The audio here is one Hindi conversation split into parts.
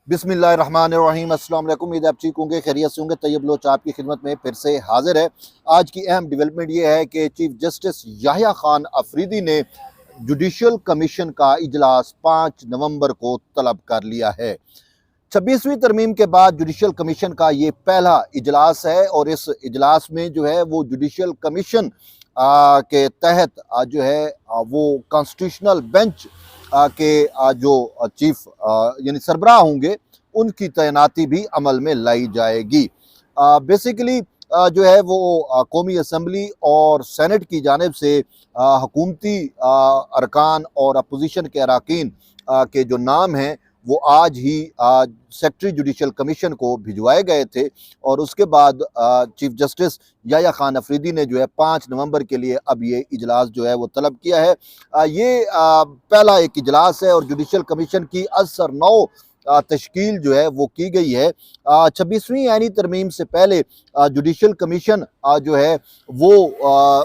बिस्मिल्लाहिर्रहमानिर्रहीम। अस्सलाम वालेकुम। उम्मीद है आप ठीक होंगे, खैरियत से होंगे। तैयब लोच आपकी खिदमत में फिर से हाजिर है। आज की अहम डेवलपमेंट ये है कि चीफ जस्टिस याहिया खान अफरीदी ने जुडिशल कमीशन का इजलास 5 नवंबर को तलब कर लिया है। 26वीं तरमीम के बाद जुडिशल कमीशन का ये पहला इजलास है और इस इजलास में जो है वो जुडिशल कमीशन के तहत जो है वो कॉन्स्टिट्यूशनल बेंच के जो चीफ यानी सरबराह होंगे उनकी तैनाती भी अमल में लाई जाएगी। बेसिकली जो है वो कौमी असम्बली और सेनेट की जानिब से हुकूमती अरकान और अपोजिशन के अरकान के जो नाम हैं वो आज ही सेक्रेटरी जुडिशल कमीशन को भिजवाए गए थे और उसके बाद चीफ जस्टिस याहिया खान अफरीदी ने जो है 5 नवंबर के लिए अब ये इजलास जो है वो तलब किया है। ये पहला एक इजलास है और जुडिशल कमीशन की असर 9 तश्कील जो है वो की गई है। 26वीं यानी तरमीम से पहले जुडिशल कमीशन जो है वो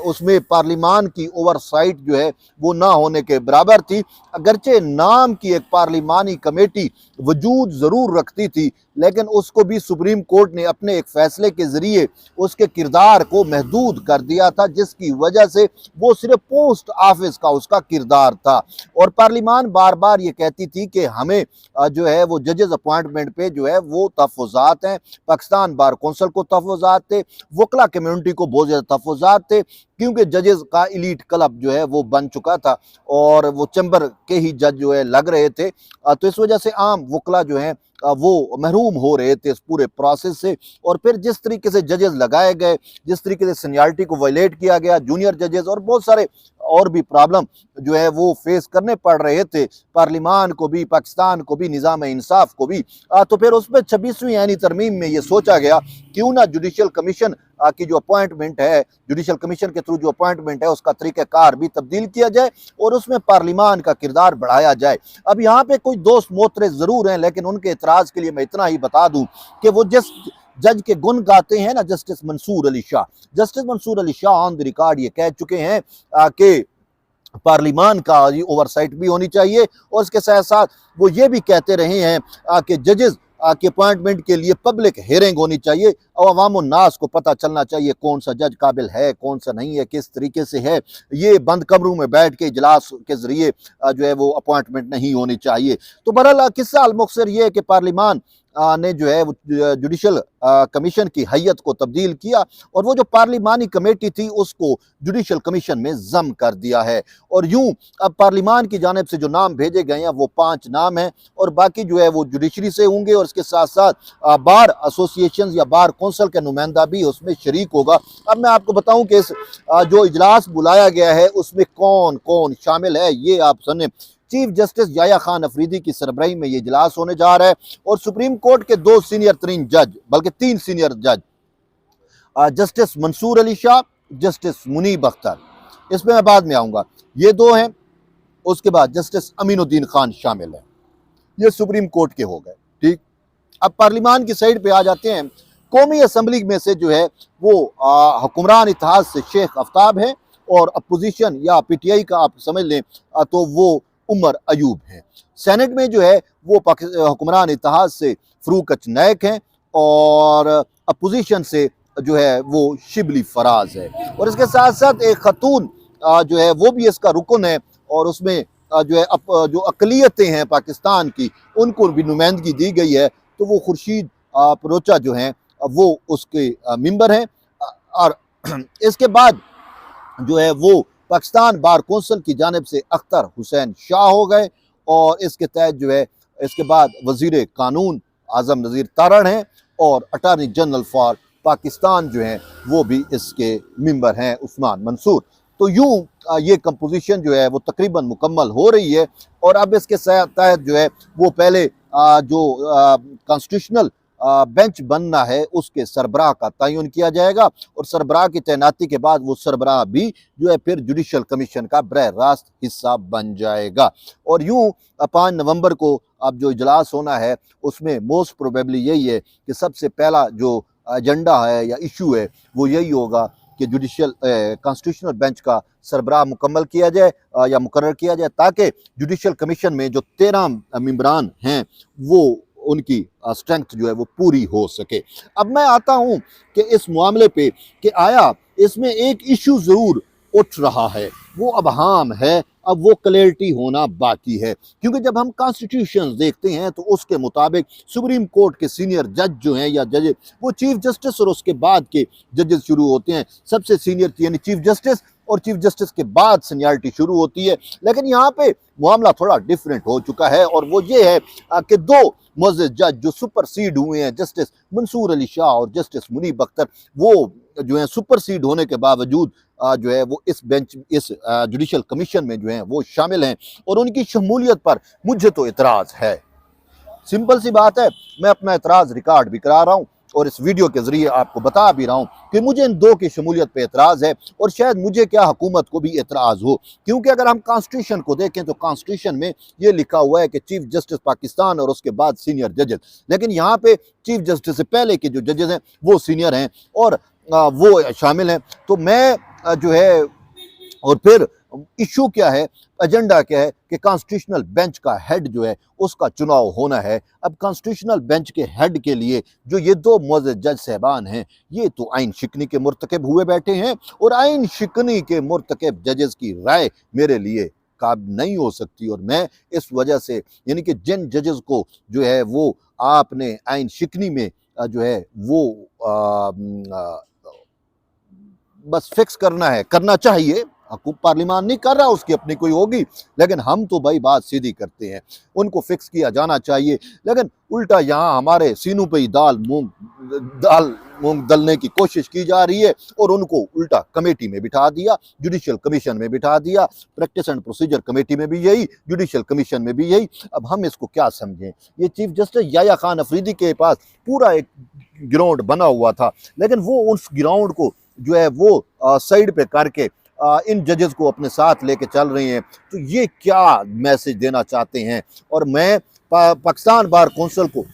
उसमें पार्लिमान की ओवरसाइट जो है वो ना होने के बराबर थी। अगरचे नाम की एक पार्लिमानी कमेटी वजूद ज़रूर रखती थी लेकिन उसको भी सुप्रीम कोर्ट ने अपने एक फैसले के ज़रिए उसके किरदार को महदूद कर दिया था, जिसकी वजह से वो सिर्फ पोस्ट ऑफिस का उसका किरदार था। और पार्लिमान बार बार ये कहती थी कि हमें जो है वो जजेस अपॉइंटमेंट पे जो है वो तहफ़्फ़ुज़ात हैं। पाकिस्तान बार कौंसिल को तहफ़्फ़ुज़ात थे, वकला कम्यूनिटी को बहुत ज़्यादा तहफ़्फ़ुज़ात थे क्योंकि जजेस का इलीट क्लब जो है वो बन चुका था और वो चैम्बर के ही जज जो है लग रहे थे। तो इस वजह से आम वकला जो हैं वो महरूम हो रहे थे इस पूरे प्रोसेस से। और फिर जिस तरीके से जजेस लगाए गए, जिस तरीके से सीनियरिटी को वायलेट किया गया, जूनियर जजेस और बहुत सारे और भी प्रॉब्लम जो है वो फेस करने पड़ रहे थे पार्लिमान को भी, पाकिस्तान को भी, निज़ाम इंसाफ को भी। तो फिर उसमें 26वीं यानी तरमीम में ये सोचा गया क्यों ना जुडिशल कमीशन की जो अपॉइंटमेंट है, जुडिशल कमीशन के थ्रू जो अपॉइंटमेंट है उसका तरीक़ाकार भी तब्दील किया जाए और उसमें पार्लिमान का किरदार बढ़ाया जाए। अब यहाँ पे कोई दोस्त मोहतरे ज़रूर हैं लेकिन उनके एतराज़ के लिए मैं इतना ही बता दूँ कि वो जिस जज के गुण गाते हैं ना, justice Mansoor Ali Shah, justice Mansoor Ali Shah on the record ये कह चुके हैं कि पार्लिमान का ओवरसाइट भी होनी चाहिए और इसके साथ साथ वो ये भी कहते रहे हैं कि जजेस की अपॉइंटमेंट के लिए पब्लिक हेयरिंग होनी चाहिए और अवाम नास को पता चलना चाहिए कौन सा जज काबिल है, कौन सा नहीं है, किस तरीके से है। ये बंद कमरों में बैठ के इजलास के ज़रिए जो है वो अपॉइंटमेंट नहीं होनी चाहिए। तो बहरहाल किस्सा अलमुख्तसर ये है कि पार्लिमान ने जो है वो जुडिशल कमीशन की हैयत को तब्दील किया और वो जो पार्लिमानी कमेटी थी उसको जुडिशल कमीशन में जम कर दिया है। और यूं अब पार्लिमान की जानिब से जो नाम भेजे गए हैं वो 5 नाम हैं और बाकी जो है वो जुडिशरी से होंगे और इसके साथ साथ बार एसोसिएशन या बार कौंसिल का नुमाइंदा भी उसमें शरीक होगा। अब मैं आपको बताऊं कि इस जो इजलास बुलाया गया है उसमें कौन कौन शामिल है ये आप सुने। चीफ जस्टिस याहिया खान अफरीदी की सरबराही में ये इजलास होने जा रहा है और सुप्रीम कोर्ट के 2 सीनियर तरीन जज, बल्कि 3 सीनियर जज, जस्टिस मंसूर अली शाह, जस्टिस मुनीब अख्तर, इसमें मैं बाद में आऊँगा, ये 2 हैं। उसके बाद जस्टिस अमीनुद्दीन खान शामिल है। ये सुप्रीम कोर्ट के हो गए। ठीक, अब पार्लिमान की साइड पे आ जाते हैं। कौमी असम्बली में से जो है वो हुक्मरान इत्तेहाद से शेख आफ्ताब है और अपोजिशन या पीटीआई का आप समझ लें तो वो उमर अयूब हैं। सेनेट में जो है वो हुक्मरान इत्तेहाद से फरूक अचनायक हैं और अपोजिशन से जो है वो शिबली फराज है और इसके साथ साथ एक खतून जो है वो भी इसका रुकन है और उसमें जो है जो अकलियतें हैं पाकिस्तान की उनको भी नुमाइंदगी दी गई है। तो वो खुर्शीद परोचा जो हैं वो उसके मेंबर हैं। और इसके बाद जो है वो पाकिस्तान बार कौंसिल की जानिब से अख्तर हुसैन शाह हो गए और इसके तहत जो है इसके बाद वजीर कानून आज़म नज़ीर तारण हैं और अटारनी जनरल फॉर पाकिस्तान जो हैं वो भी इसके मेंबर हैं उस्मान मंसूर। तो यूं ये कंपोजिशन जो है वो तकरीबन मुकम्मल हो रही है और अब इसके तहत जो है वो पहले जो कॉन्स्टिट्यूशनल बेंच बनना है उसके सरबराह का तयन किया जाएगा और सरबराह की तैनाती के बाद वो सरबराह भी जो है फिर जुडिशल कमीशन का बरह रास्त हिस्सा बन जाएगा। और यूं 5 नवंबर को अब जो इजलास होना है उसमें मोस्ट प्रोबेबली यही है कि सबसे पहला जो एजेंडा है या इशू है वो यही होगा कि जुडिशल कॉन्स्टिट्यूशनल बेंच का सरबराह मुकम्मल किया जाए या मुकर्रर किया जाए ताकि जुडिशल कमीशन में जो 13 मेंबरान हैं वो उनकी स्ट्रेंथ जो है वो पूरी हो सके। अब मैं आता हूं कि इस मामले पे कि आया इसमें एक इशू जरूर उठ रहा है, वो अबहाम है, अब वो क्लैरिटी होना बाकी है। क्योंकि जब हम कॉन्स्टिट्यूशन देखते हैं तो उसके मुताबिक सुप्रीम कोर्ट के सीनियर जज जो हैं या जज, वो चीफ जस्टिस और उसके बाद के जजेस शुरू होते हैं। सबसे सीनियर यानी चीफ जस्टिस, और चीफ जस्टिस के बाद सीनियरिटी शुरू होती है। लेकिन यहाँ पे मामला थोड़ा डिफरेंट हो चुका है, और वो ये है कि दो मुअज़्ज़ज़ जज जो सुपरसीड हुए हैं, जस्टिस मंसूर अली शाह और जस्टिस मुनीब अख्तर, वो जो है सुपरसीड होने के बावजूद जो है वो इस बेंच, इस जुडिशल कमीशन में जो है वो शामिल हैं, और उनकी शमूलियत पर मुझे तो इतराज़ है। सिंपल सी बात है, मैं अपना इतराज़ रिकॉर्ड भी करा रहा हूँ और इस वीडियो के जरिए आपको बता भी रहा हूँ कि मुझे इन दो की शमूलियत पे एतराज़ है, और शायद मुझे क्या हुकूमत को भी एतराज़ हो। क्योंकि अगर हम कॉन्स्टिट्यूशन को देखें तो कॉन्स्टिट्यूशन में ये लिखा हुआ है कि चीफ जस्टिस पाकिस्तान और उसके बाद सीनियर जजेस, लेकिन यहाँ पे चीफ जस्टिस से पहले के जो जजेस हैं वो सीनियर हैं और वो शामिल हैं। तो मैं जो है, और फिर इशू क्या है, एजेंडा क्या है कि कॉन्स्टिट्यूशनल बेंच का हेड जो है उसका चुनाव होना है। अब कॉन्स्टिट्यूशनल बेंच के हेड के लिए जो ये दो मुअज़्ज़ज़ जज साहबान हैं, ये तो आइन शिकनी के मुर्तकब हुए बैठे हैं, और आइन शिकनी के मुर्तकब जजेस की राय मेरे लिए काबिल नहीं हो सकती। और मैं इस वजह से, यानी कि जिन जजेस को जो है वो आपने आइन शिकनी में जो है वो बस फिक्स करना है, करना चाहिए, हकूक पार्लिमान नहीं कर रहा, उसकी अपनी कोई होगी, लेकिन हम तो भाई बात सीधी करते हैं, उनको फिक्स किया जाना चाहिए। लेकिन उल्टा यहाँ हमारे सीनों पे ही दाल मूंग दलने की कोशिश की जा रही है, और उनको उल्टा कमेटी में बिठा दिया, जुडिशल कमीशन में बिठा दिया, प्रैक्टिस एंड प्रोसीजर कमेटी में भी यही, जुडिशल कमीशन में भी यही। अब हम इसको क्या समझें? ये चीफ जस्टिस याह्या खान अफरीदी के पास पूरा एक ग्राउंड बना हुआ था, लेकिन वो उस ग्राउंड को जो है वो साइड पे करके इन जजेस को अपने साथ लेके चल रही हैं। तो ये क्या मैसेज देना चाहते हैं? और मैं पाकिस्तान बार कौंसिल को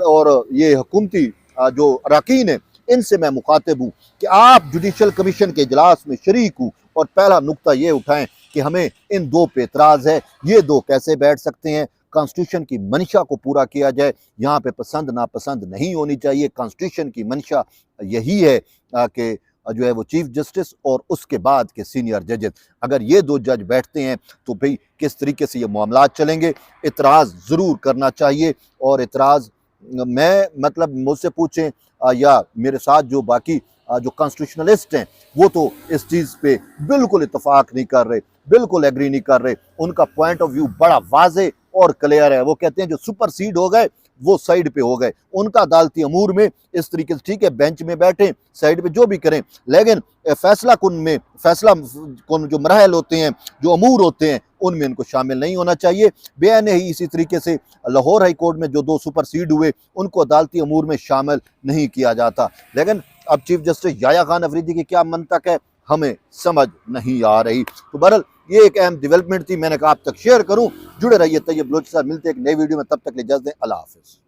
और ये हुकूमती जो अरकान हैं, इनसे मैं मुखातिब हूँ कि आप जुडिशल कमीशन के इजलास में शरीक हूँ, और पहला नुक्ता ये उठाएं कि हमें इन दो पे एतराज़ है, ये दो कैसे बैठ सकते हैं? कॉन्स्टिट्यूशन की मंशा को पूरा किया जाए, यहाँ पे पसंद नापसंद नहीं होनी चाहिए। कॉन्स्टिट्यूशन की मंशा यही है कि जो है वो चीफ जस्टिस और उसके बाद के सीनियर जजेस, अगर ये दो जज बैठते हैं तो भाई किस तरीके से ये मामलात चलेंगे? इतराज़ ज़रूर करना चाहिए। और इतराज़ मैं मतलब मुझसे पूछें या मेरे साथ जो बाकी जो कॉन्स्टिट्यूशनलिस्ट हैं, वो तो इस चीज़ पे बिल्कुल इतफाक़ नहीं कर रहे, बिल्कुल एग्री नहीं कर रहे। उनका पॉइंट ऑफ व्यू बड़ा वाज़े और क्लियर है। वो कहते हैं जो सुपरसीड हो गए वो साइड पे हो गए। उनका अदालती अमूर में इस तरीके से ठीक है, बेंच में बैठे, साइड पे जो भी करें, लेकिन फैसला कुन जो मराहल होते हैं, जो अमूर होते हैं, उनमें इनको शामिल नहीं होना चाहिए। बेन ही इसी तरीके से लाहौर हाई कोर्ट में जो दो सुपरसीड हुए, उनको अदालती अमूर में शामिल नहीं किया जाता। लेकिन अब चीफ जस्टिस याह्या खान अफरीदी की क्या मंतक है, हमें समझ नहीं आ रही। तो बहरहाल ये एक अहम डेवलपमेंट थी, मैंने कहा आप तक शेयर करूं। जुड़े रहिए तैयब बलोच के साथ, मिलते हैं एक नई वीडियो में, तब तक ले इजाज़त दें, अल्लाह हाफ़िज़।